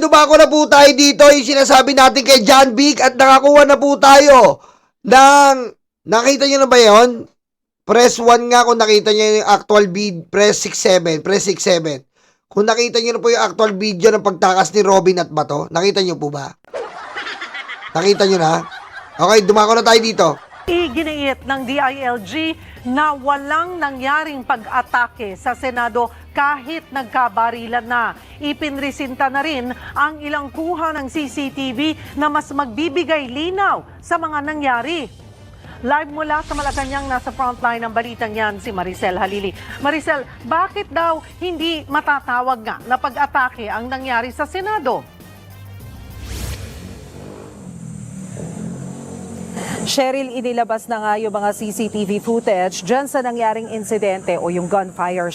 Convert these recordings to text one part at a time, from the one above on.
Dumako na po tayo dito yung sinasabi natin kay John Vic at nakakuha na po tayo ng, nakita nyo na ba yun? Press 1 nga kung nakita nyo yung actual video, press 6-7, press 6-7. Kung nakita nyo na po yung actual video ng pagtakas ni Robin at Bato, nakita nyo po ba? Nakita nyo na? Okay, dumako na tayo dito. Iginiit ng DILG na walang nangyaring pag-atake sa Senado kahit nagkabarilan na. Ipinresinta na rin ang ilang kuha ng CCTV na mas magbibigay linaw sa mga nangyari. Live mula sa Malacanang, nasa frontline ng balitang yan si Maricel Halili. Maricel, bakit daw hindi matatawag nga na pag-atake ang nangyari sa Senado? Cheryl, inilabas na nga yung mga CCTV footage dyan sa nangyaring insidente o yung gunfire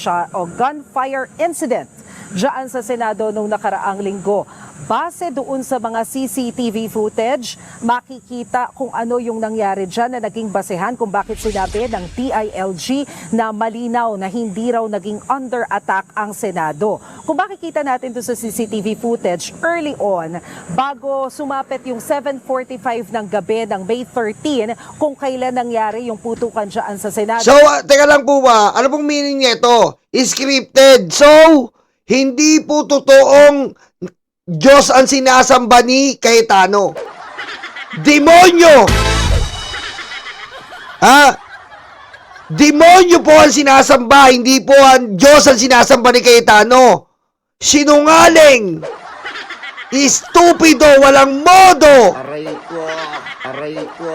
incident dyan sa Senado nung nakaraang linggo. Base doon sa mga CCTV footage, makikita kung ano yung nangyari dyan na naging basehan kung bakit sinabi ng DILG na malinaw na hindi raw naging under attack ang Senado. Kung makikita natin doon sa CCTV footage early on, bago sumapit yung 7:45 ng gabi ng May 13, kung kailan nangyari yung putukan dyan sa Senado. So, teka lang po ba, ano pong meaning nito? Scripted. So, hindi po totoong Diyos ang sinasamba ni Cayetano. Demonyo! Ha? Demonyo po ang sinasamba, hindi po ang Diyos ang sinasamba ni Cayetano. Sinungaling! Estupido, walang modo! Aray ko! Aray ko!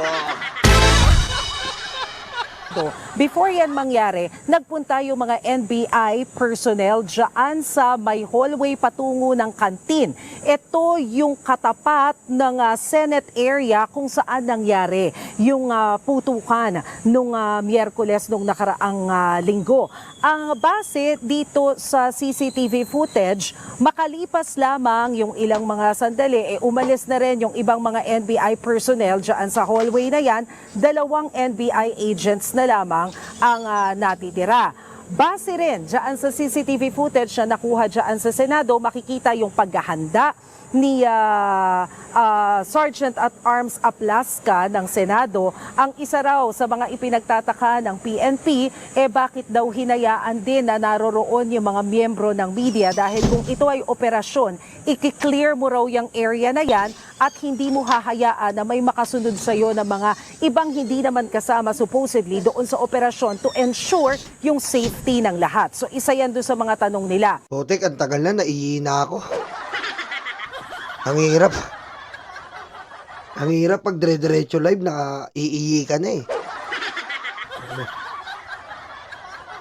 Before yan mangyari, nagpunta yung mga NBI personnel dyan sa may hallway patungo ng kantin. Ito yung katapat ng Senate area kung saan nangyari yung putukan nung Miyerkules nung nakaraang linggo. Ang base dito sa CCTV footage, makalipas lamang yung ilang mga sandali, umalis na rin yung ibang mga NBI personnel dyan sa hallway na yan. 2 NBI agents na lamang ang natitira. Base rin dyan sa CCTV footage na nakuha dyan sa Senado, makikita yung paghahanda ni Sergeant at Arms Aplaska ng Senado. Ang isa raw sa mga ipinagtataka ng PNP, bakit daw hinayaan din na naroroon yung mga miyembro ng media dahil kung ito ay operasyon, i-clear mo raw yung area na yan at hindi mo hahayaan na may makasunod sa iyo na mga ibang hindi naman kasama supposedly doon sa operasyon to ensure yung safety ng lahat. So isa yan doon sa mga tanong nila. Putik, ang tagal na, naiina ako. Ang hirap. Ang hirap pag dire-diretso live, naka-iiyi ka na eh.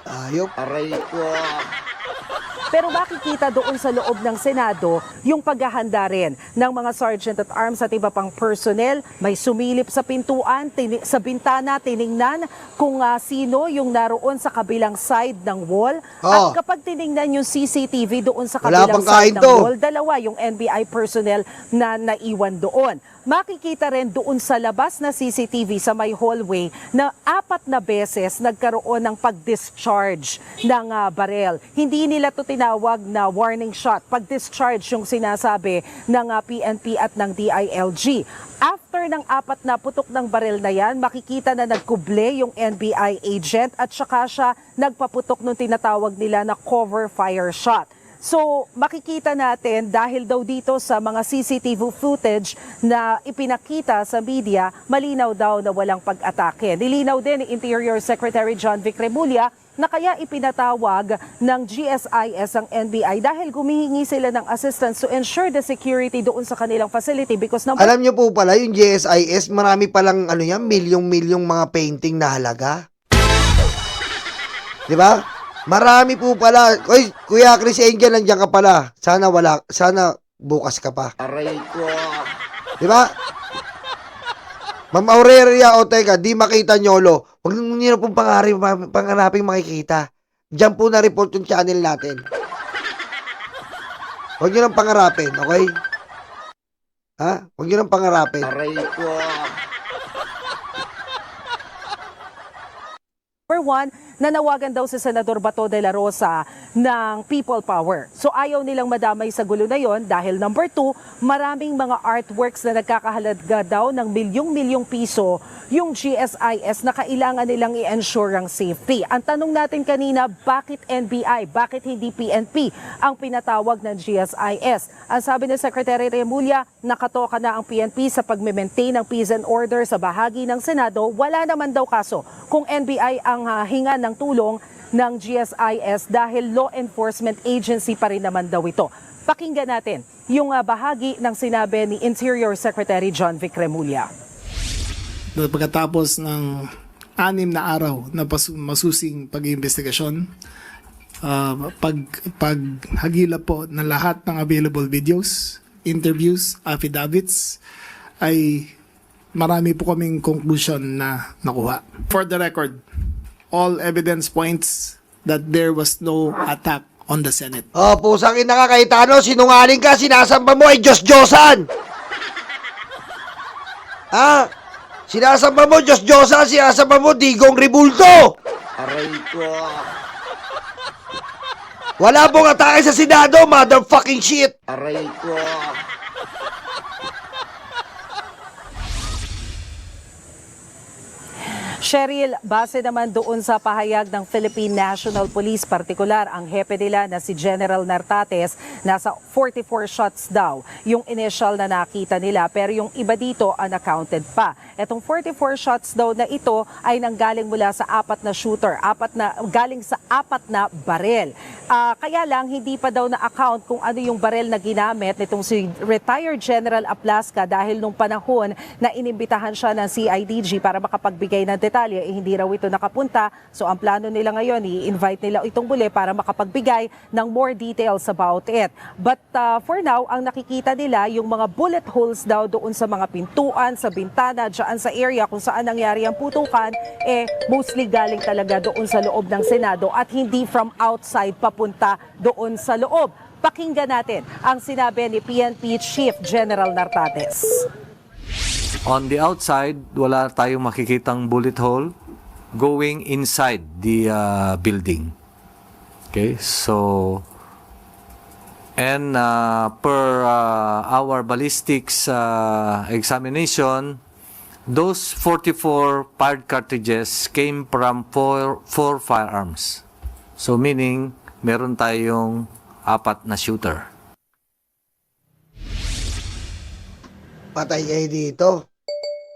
Ayop. Aray ko! Pero makikita doon sa loob ng Senado yung paghahanda rin ng mga sergeant at arms at iba pang personnel. May sumilip sa pintuan, sa bintana, tiningnan kung sino yung naroon sa kabilang side ng wall. At kapag tiningnan yung CCTV doon sa kabilang side ng wall, 2 yung NBI personnel na naiwan doon. Makikita rin doon sa labas na CCTV sa may hallway na 4 na beses nagkaroon ng pag-discharge ng barel. Hindi nila to tinawag na warning shot. Pag-discharge yung sinasabi ng PNP at ng DILG. After ng 4 na putok ng barel na yan, makikita na nagkuble yung NBI agent at saka siya nagpaputok nung tinatawag nila na cover fire shot. So, makikita natin dahil daw dito sa mga CCTV footage na ipinakita sa media, malinaw daw na walang pag-atake. Nilinaw din ni Interior Secretary John Vic Remulla na kaya ipinatawag ng GSIS ang NBI dahil gumihingi sila ng assistance to ensure the security doon sa kanilang facility because alam niyo po pala, yung GSIS, marami palang milyong-milyong mga painting na halaga. Di ba? Marami po pala. Oy, Kuya Chris Angel, nandiyan ka pala. Sana bukas ka pa. Aray ko! Di ba? Ma'am Aurelia Otega, di makita nyolo. Huwag niyo na pong pangaraping makikita. Diyan po na-report yung channel natin. Huwag niyo nang pangarapin, okay? Ha? Huwag niyo nang pangarapin. Aray ko! Number 1, nanawagan daw si Senador Bato de la Rosa ng people power. So ayaw nilang madamay sa gulo na yon dahil number 2, maraming mga artworks na nagkakahalaga daw ng milyong-milyong piso yung GSIS na kailangan nilang i-ensure ang safety. Ang tanong natin kanina, bakit NBI? Bakit hindi PNP ang pinatawag ng GSIS? Ang sabi ni Secretary Remulla, nakatoka na ang PNP sa pag-maintain ng peace and order sa bahagi ng Senado. Wala naman daw kaso kung NBI ang hinga ng tulong ng GSIS dahil law enforcement agency pa rin naman daw ito. Pakinggan natin yung bahagi ng sinabi ni Interior Secretary John Vic Remulla. Pagkatapos ng 6 na araw na masusing pag-iimbestigasyon, paghagila po ng lahat ng available videos, interviews, affidavits, ay marami po kaming conclusion na nakuha. For the record, all evidence points that there was no attack on the Senate. Oh, pusang ina ka, Cayetano, sinungaling ka, sinasamba mo ay Diyos-Diyosan. Ha? Sinasamba mo Diyos-Diyosan, sinasamba mo Digong Ribulto. Aray ko. Wala pong atake sa Senado, motherfucking shit. Aray ko. Cheryl, base naman doon sa pahayag ng Philippine National Police, partikular ang hepe nila na si General Nartates, nasa 44 shots daw yung initial na nakita nila, pero yung iba dito unaccounted pa. Etong 44 shots daw na ito ay nanggaling mula sa 4 na shooter, galing sa 4 na barel. Kaya lang hindi pa daw na-account kung ano yung barel na ginamit nitong si retired General Aplasca dahil nung panahon na inimbitahan siya ng CIDG para makapagbigay ng detalye, hindi raw ito nakapunta. So ang plano nila ngayon, i-invite nila itong muli para makapagbigay ng more details about it. But for now, ang nakikita nila, yung mga bullet holes daw doon sa mga pintuan, sa bintana, dyan sa area kung saan nangyari ang putukan, mostly galing talaga doon sa loob ng Senado at hindi from outside papunta doon sa loob. Pakinggan natin ang sinabi ni PNP Chief General Nartates. On the outside, wala tayong makikitang bullet hole going inside the building. Okay, so and per our ballistics examination, those 44 fired cartridges came from four firearms. So meaning, meron tayong 4 na shooter. Patay kayo dito.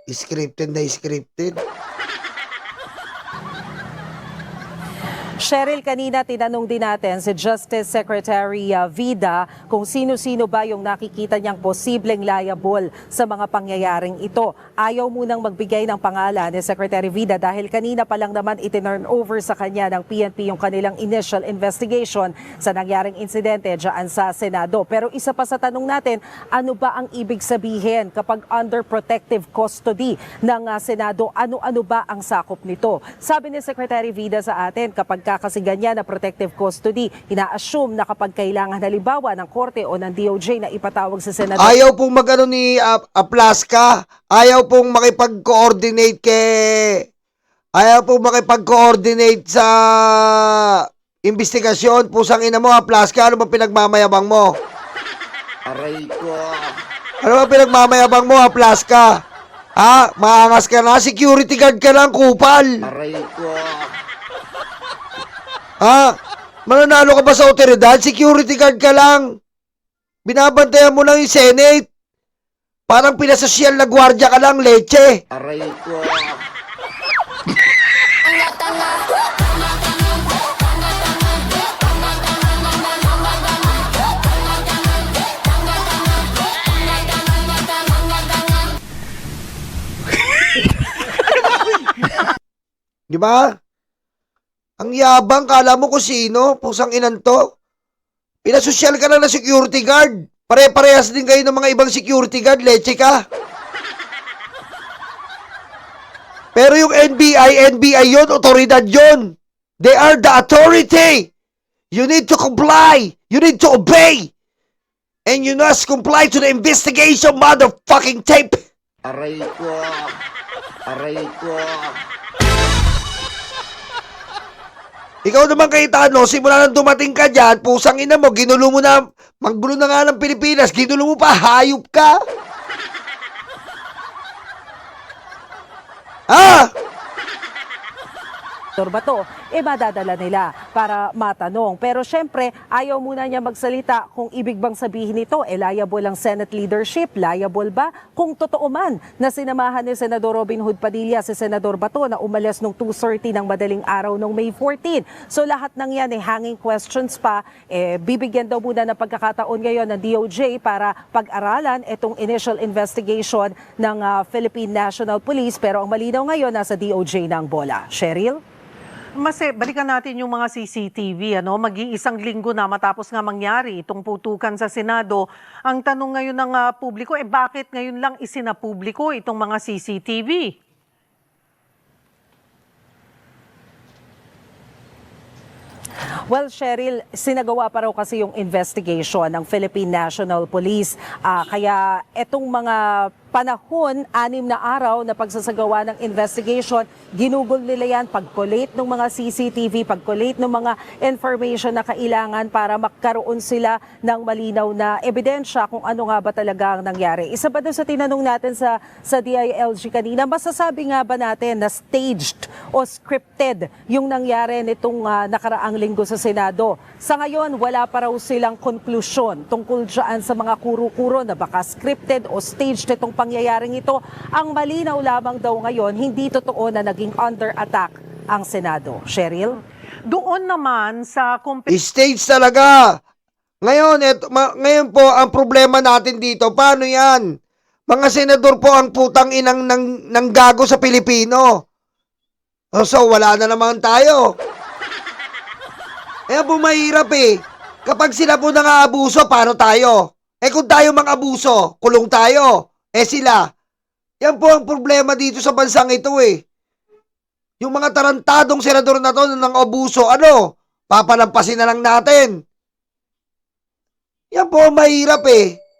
Scripted na scripted. Cheryl, kanina tinanong din natin si Justice Secretary Vida kung sino-sino ba yung nakikita niyang posibleng liable sa mga pangyayaring ito. Ayaw munang magbigay ng pangalan ni Secretary Vida dahil kanina pa lang naman itinurn over sa kanya ng PNP yung kanilang initial investigation sa nangyaring insidente dyan sa Senado. Pero isa pa sa tanong natin, ano ba ang ibig sabihin kapag under protective custody ng Senado? Ano-ano ba ang sakop nito? Sabi ni Secretary Vida sa atin, kapag kasi ganyan na protective custody, ina-assume na kapag kailangan halimbawa ng korte o ng DOJ na ipatawag sa Senado. Ayaw pong magano ni Aplasca, ayaw pong makipag-coordinate sa investigasyon. Pusang ina mo, Aplasca, ano ba pinagmamayabang mo? Aray ko. Ano ba pinagmamayabang mo, Aplasca? Ha? Maangas ka na? Security guard ka lang, kupal. Aray ko. Ha? Mananalo ka ba sa otoridad? Security guard ka lang. Binabantayan mo lang yung Senate. Parang pinasosyal na gwardiya ka lang, leche. Aray ko. Di ba? Ang yabang, kala mo kung sino, pusang inan to. Pinasosyal ka lang na security guard. Pare-parehas din kayo ng mga ibang security guard, leche ka. Pero yung NBI yun, otoridad yun. They are the authority. You need to comply. You need to obey. And you must comply to the investigation, motherfucking tape. Aray ko. Aray ko. Ikaw naman Cayetano, simula nang dumating ka dyan, pusang ina mo, ginulo mo na, manggulo na nga ng Pilipinas, ginulo mo pa, hayop ka? Ha? Bato, madadala nila para matanong. Pero syempre, ayaw muna niya magsalita kung ibig bang sabihin nito, liable ang Senate leadership, liable ba? Kung totoo man na sinamahan ni Senador Robin Hood Padilla si Senador Bato na umalis nung 2:30 ng madaling araw ng May 14. So lahat ng yan hanging questions pa, bibigyan daw muna ng pagkakataon ngayon ng DOJ para pag-aralan itong initial investigation ng Philippine National Police. Pero ang malinaw ngayon, nasa DOJ na ang bola. Cheryl? Balikan natin yung mga CCTV, Mag-iisang linggo na matapos nga mangyari itong putukan sa Senado. Ang tanong ngayon ng publiko, bakit ngayon lang isinapubliko itong mga CCTV? Well, Cheryl, sinagawa pa raw kasi yung investigation ng Philippine National Police. Kaya etong mga panahon, 6 na araw na pagsasagawa ng investigation, ginugol nila yan, pag-collate ng mga CCTV, pag-collate ng mga information na kailangan para magkaroon sila ng malinaw na ebidensya kung ano nga ba talaga ang nangyari. Isa ba doon sa tinanong natin sa DILG kanina, masasabi nga ba natin na staged o scripted yung nangyari nitong nakaraang linggo sa Senado? Sa ngayon, wala pa raw silang konklusyon tungkol dyan sa mga kuro-kuro na baka scripted o staged itong pangyayaring ito. Ang malinaw lamang daw ngayon, hindi totoo na naging under attack ang Senado. Cheryl? Doon naman sa Stage talaga. Ngayon po, ang problema natin dito, paano yan? Mga senador po ang putang inang ng gago sa Pilipino. So, wala na naman tayo. Po mahirap Kapag sila po nang-aabuso, paano tayo? Kung tayo mang-abuso, kulong tayo. Sila. Yan po ang problema dito sa bansang ito Yung mga tarantadong senador na to ng abuso, papalampasin na lang natin. Yan po ang mahirap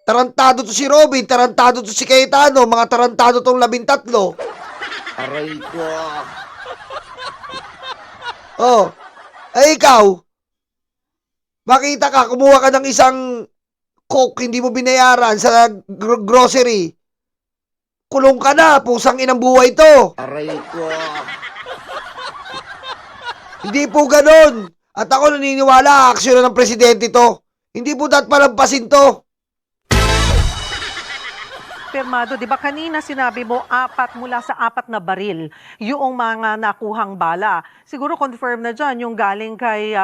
Tarantado to si Robin, tarantado to si Cayetano, mga tarantado tong 13. Aray ko. Ikaw, makita ka, kumuha ka ng isang coke, hindi mo binayaran sa grocery. Kulong ka na, pusang inang buhay to. Aray ko. Hindi po ganon. At ako naniniwala, aksyon ng presidente to. Hindi po dapat palampasin to. Pirmado, di ba kanina sinabi mo mula sa 4 na baril yung mga nakuhang bala. Siguro confirm na dyan yung galing kay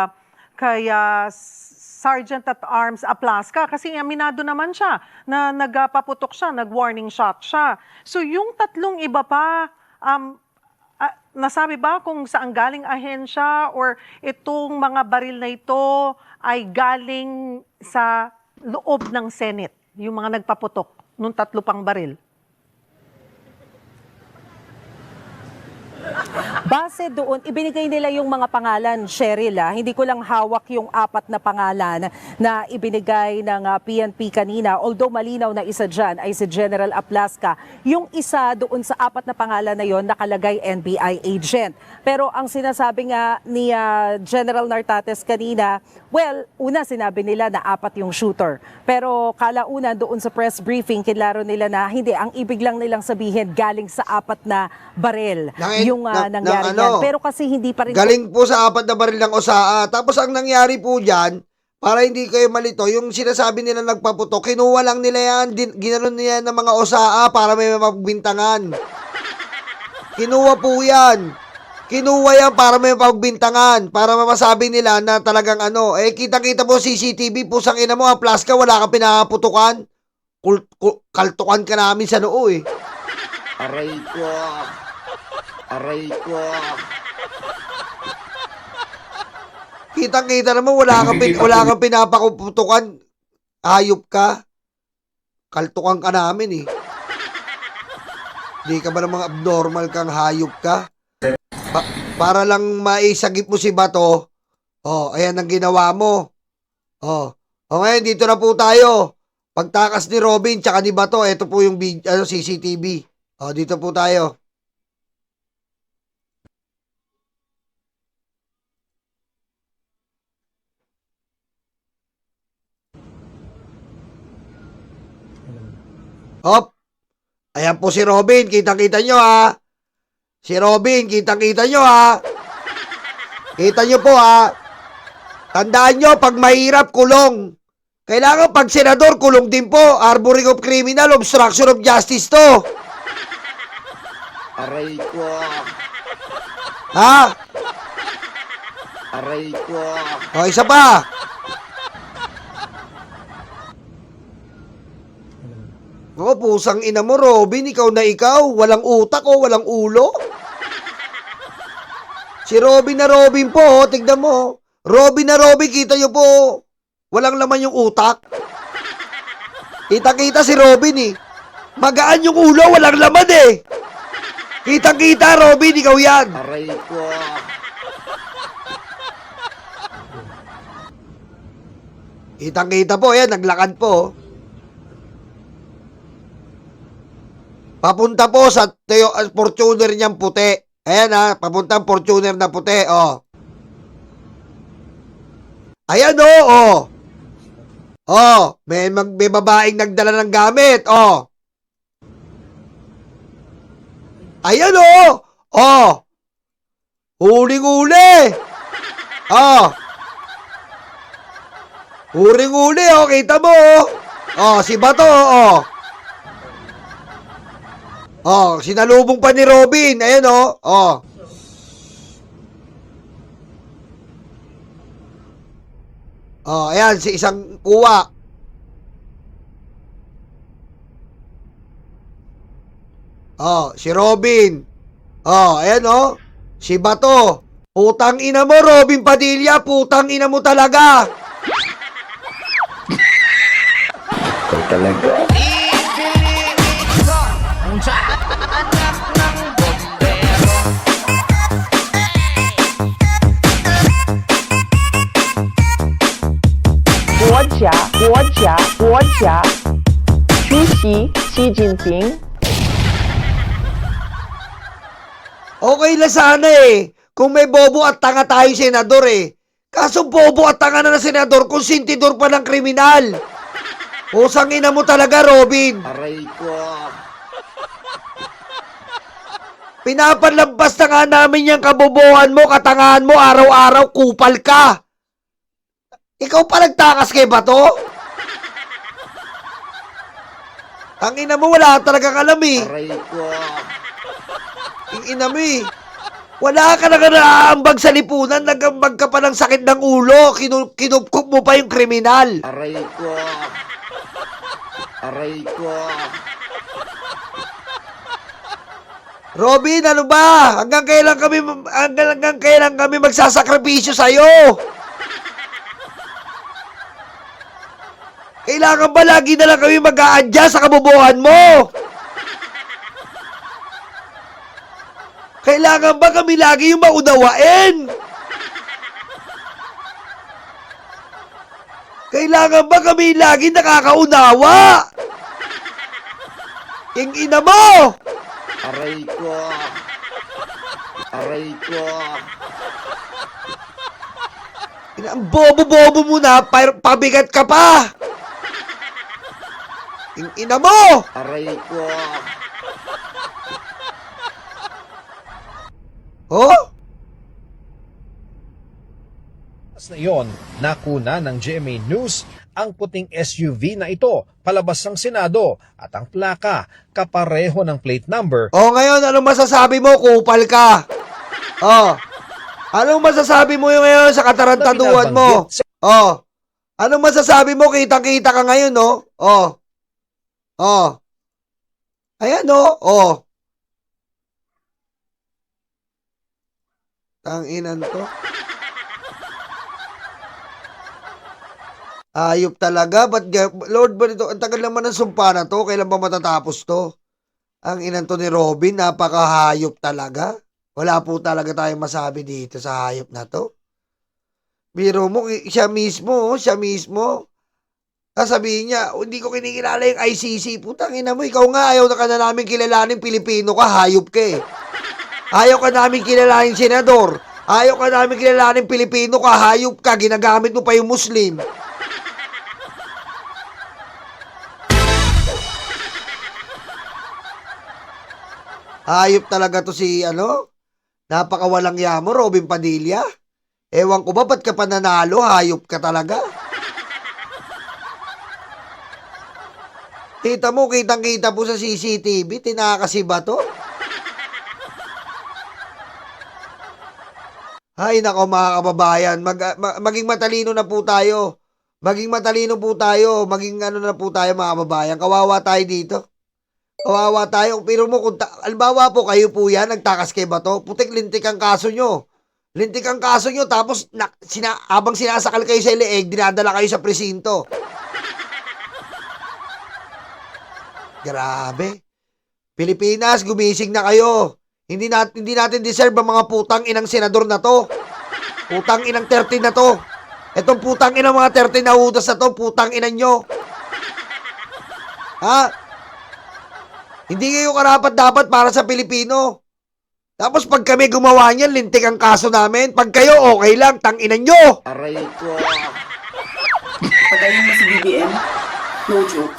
Sergeant at Arms Aplaska kasi aminado naman siya na nagpaputok siya, nag-warning shot siya. So yung 3 iba pa, nasabi ba kung saan galing ahensya or itong mga baril na ito ay galing sa loob ng Senate, yung mga nagpaputok nung 3 pang baril? Base doon, ibinigay nila yung mga pangalan, Cheryl. Hindi ko lang hawak yung 4 na pangalan na ibinigay ng PNP kanina. Although malinaw na isa dyan ay si General Aplaska. Yung isa doon sa 4 na pangalan na yon nakalagay NBI agent. Pero ang sinasabi nga ni General Nartates kanina, well, una sinabi nila na 4 yung shooter. Pero kalauna doon sa press briefing, kinlaro nila na hindi. Ang ibig lang nilang sabihin galing sa 4 na baril yung nangyari yan. Pero kasi hindi pa rin... Galing po sa 4 na baril ng OSAA. Tapos ang nangyari po dyan, para hindi kayo malito, yung sinasabi nila nagpaputok, kinuha lang nila yan, ginanon nila ng mga OSAA para may mapagbintangan. Kinuha po yan. Kinuha yan para may mapagbintangan, para masabi nila na talagang kita-kita mo CCTV, pusang ina mo, Aplaska, wala kang pinaputukan. Kaltukan ka namin sa noo Aray ko. Aray ko. Kitang-kita naman, wala kang pinapakuputukan. Hayop ka. Kaltukan ka namin Hindi ka ba namang abnormal kang hayop ka? Para lang maisagip mo si Bato. Ayan ang ginawa mo. Ngayon, dito na po tayo. Pagtakas ni Robin tsaka ni Bato, ito po yung CCTV. Dito po tayo. Hop. Ayan po si Robin. Kitang-kita nyo ha. Si Robin, kitang-kita nyo ha. Kita nyo po ha. Tandaan nyo, pag mahirap, kulong. Kailangan pag senador, kulong din po. Harboring of criminal, obstruction of justice to. Aray ko. Ha? Aray ko. O, isa pa. O, pusang ina mo, Robin. Ikaw na ikaw. Walang utak o walang ulo. Si Robin na Robin po, oh, tignan mo. Robin na Robin, kita nyo po. Walang laman yung utak. Kita-kita si Robin eh. Magaan yung ulo, walang laman eh. Kitang-kita, Robin, ikaw yan. Aray ko. Kitang-kita po, yan, naglakad po. Papunta po sa Fortuner niyang puti. Ayan ha, papuntang Fortuner na puti, oh. Ayan oh, oh. Oh, may babaeng nagdala ng gamit, oh. Ayan oh. Oh. Huling-huli. Oh. Huling-huli, oh, kita mo, oh. Oh, si Bato, oh. Oh, sinalubong pa ni Robin. Ayan oh. Oh. Oh, ayan si isang kuwa. Oh, si Robin. Oh, ayan oh. Si Bato. Putang ina mo, Robin Padilla. Putang ina mo talaga. Talaga. Guo 出席习近平 Okay lang sana eh. Kung may bobo at tanga tayo senador eh. Kaso bobo at tanga na senador kung sintidor pa ng kriminal. Pusang ina mo talaga, Robin. Aray ko. Pinapanlampas na nga namin yung kabobohan mo, katangahan mo, araw-araw, kupal ka. Ikaw pa nagtakas kay Bato? Ang ina mo, wala talagang alam eh. Aray ko. Ang ina mo eh. Wala ka na naambag sa lipunan, nagambag ka pa ng sakit ng ulo, kinupkup mo pa yung kriminal. Aray ko. Aray ko. Robin, ano ba? Hanggang kailan kami magsasakripisyo sa'yo? Kailangan ba lagi na lang kami mag-a-adjust sa kabobohan mo? Kailangan ba kami lagi yung maunawain? Kailangan ba kami lagi nakakaunawa? Yung ina mo! Aray ko. Aray ko. Ang bobo-bobo mo na, pabigat ka pa! Yung ina mo! Aray ko. Oh? Na iyon, nakuna ng GMA News ang puting SUV na ito palabas ng Senado at ang plaka kapareho ng plate number. Oh, ngayon, anong masasabi mo? Kupal ka. Oh. Anong masasabi mo yung ngayon sa katarantaduhan mo? Oh. Anong masasabi mo? Kitang-kita ka ngayon, no? Oh. Oh. Ayan, no? Oh. Tanginan to. Ayop talaga. Lord, ba ito? Ang tagal naman ng sumpa na to. Kailan ba matatapos to? Ang inan to ni Robin, napakahayop talaga. Wala po talaga tayong masabi dito sa hayop na to. Biro mo, siya mismo. Sasabihin niya, hindi ko kinikilala yung ICC. Putang ina mo, ikaw nga, ayaw na ka na namin kilalanin Pilipino ka, hayop ka eh. Ayaw ka namin kilalanin senador. Ayaw ka namin kilalanin Pilipino ka, hayop ka, ginagamit mo pa yung Muslim. Hayop talaga to si, napakawalang yamo, Robin Padilla. Ewan ko ba, ba't ka pa nanalo? Hayop ka talaga. Kita mo, kitang-kita po sa CCTV, tinakasi ba to? Ay, nako mga kababayan, maging matalino na po tayo. Maging matalino po tayo, maging na po tayo mga kababayan. Kawawa tayo dito. Kawawa tayo. Pero mo, albawa po kayo po yan, nagtakas kay Bato, putik-lintik ang kaso nyo. Lintik ang kaso nyo, tapos habang sinasakal kayo sa leeg, dinadala kayo sa presinto. Grabe. Pilipinas, gumising na kayo. Hindi natin deserve ang mga putang inang senador na to. Putang inang 13 na to. Etong putang inang mga 13 na utas na to, putang inang nyo. Ha? Hindi kayo karapat dapat para sa Pilipino. Tapos pag kami gumawa niyan, lintik ang kaso namin. Pag kayo, okay lang, tang inang nyo. Aray ko. Pagaling mo si BBM, no joke.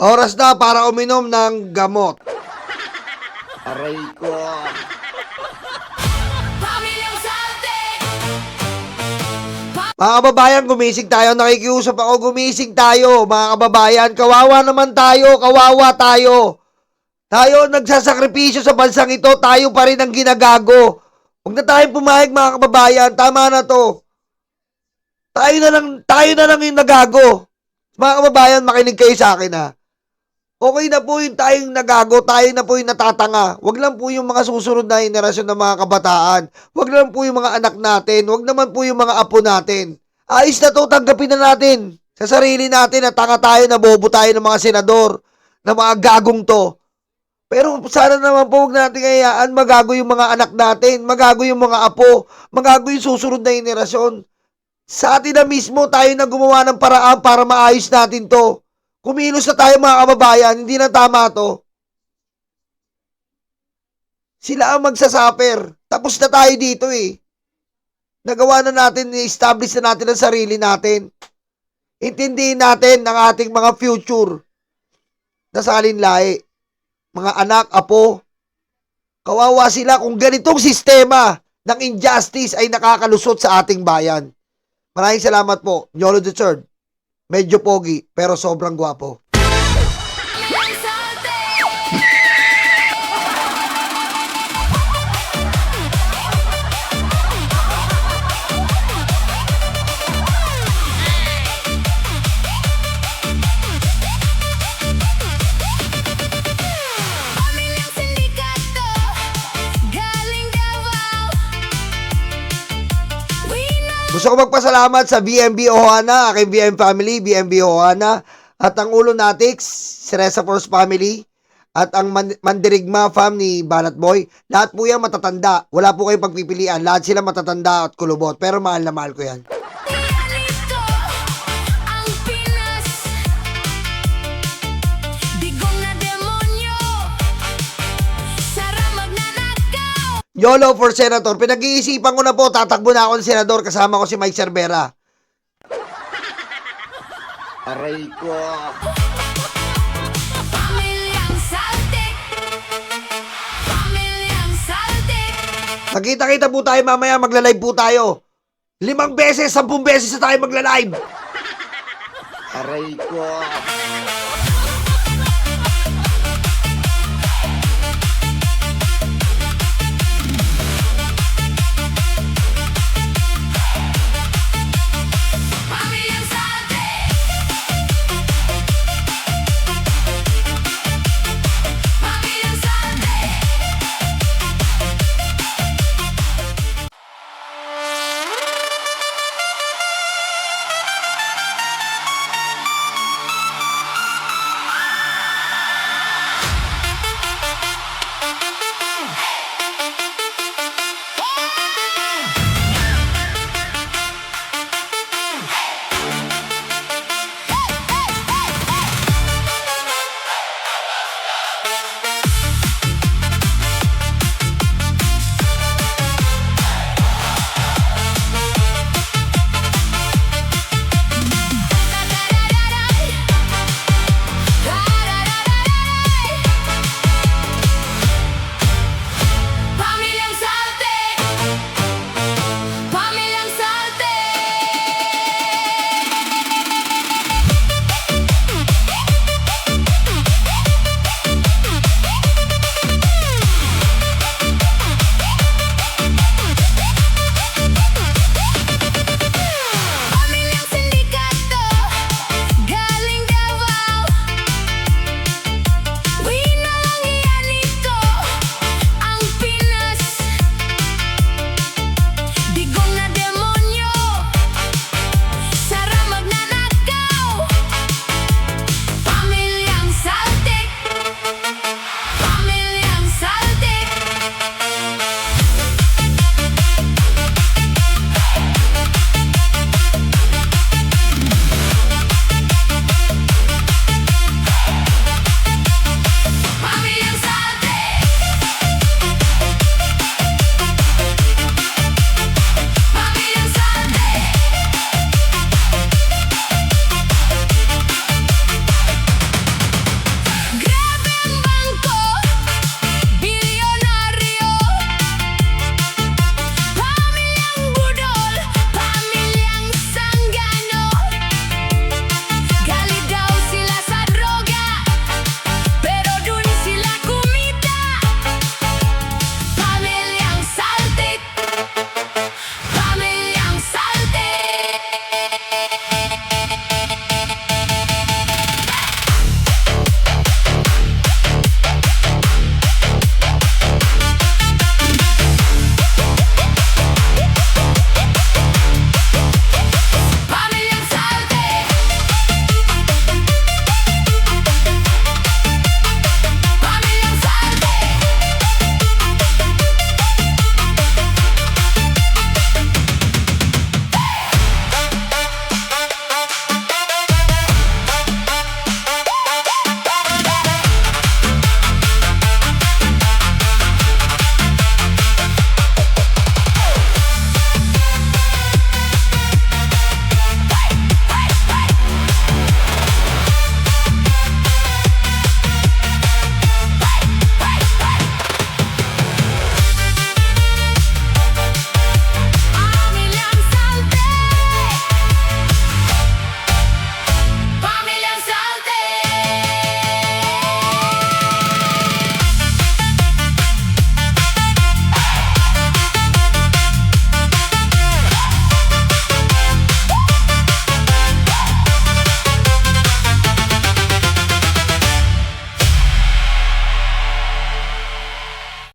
Oras na para uminom ng gamot. Aray ko. Mga kababayan, gumising tayo. Nakikiusap ako, gumising tayo. Mga kababayan, kawawa naman tayo. Kawawa tayo. Tayo nagsasakripisyo sa bansang ito. Tayo pa rin ang ginagago. Huwag na tayong pumayag, mga kababayan. Tama na to. Tayo na lang yung nagago. Mga kababayan, makinig kayo sa akin ha. Okay na po yung tayong nagago, tayo na po yung natatanga. Huwag lang po yung mga susunod na henerasyon ng mga kabataan. Huwag lang po yung mga anak natin. Huwag naman po yung mga apo natin. Ayos na to, tanggapin na natin. Sa sarili natin na tanga tayo, na bobo tayo ng mga senador, na mga gagong to. Pero sana naman po huwag natin hayaan magago yung mga anak natin, magago yung mga apo, magago yung susunod na henerasyon. Sa atin na mismo, tayo na gumawa ng paraan para maayos natin to. Kumilos na tayo mga kababayan, hindi na tama to. Sila ang magsasaper. Tapos na tayo dito eh. Nagawa na natin, i-establish na natin ang sarili natin. Intindihin natin ang ating mga future na salinlahi. Mga anak, apo. Kawawa sila kung ganitong sistema ng injustice ay nakakalusot sa ating bayan. Maraming salamat po. Yolo the Third. Medyo pogi, pero sobrang gwapo. Gusto ko magpasalamat sa BMB Ohana, aking BM family, BMB Ohana, at ang Ulo Natix, si Reza Force family, at ang Mandirigma fam ni Banat Boy. Lahat po yan matatanda. Wala po kayong pagpipilian. Lahat sila matatanda at kulubot. Pero mahal na mahal ko yan. YOLO for Senator. Pinag-iisipan ko na po, tatakbo na ako ng senador, kasama ko si Mike Cervera. Aray ko. Magkita-kita po tayo mamaya, magla-live po tayo. 5 beses, 10 beses na tayo magla-live. Aray ko.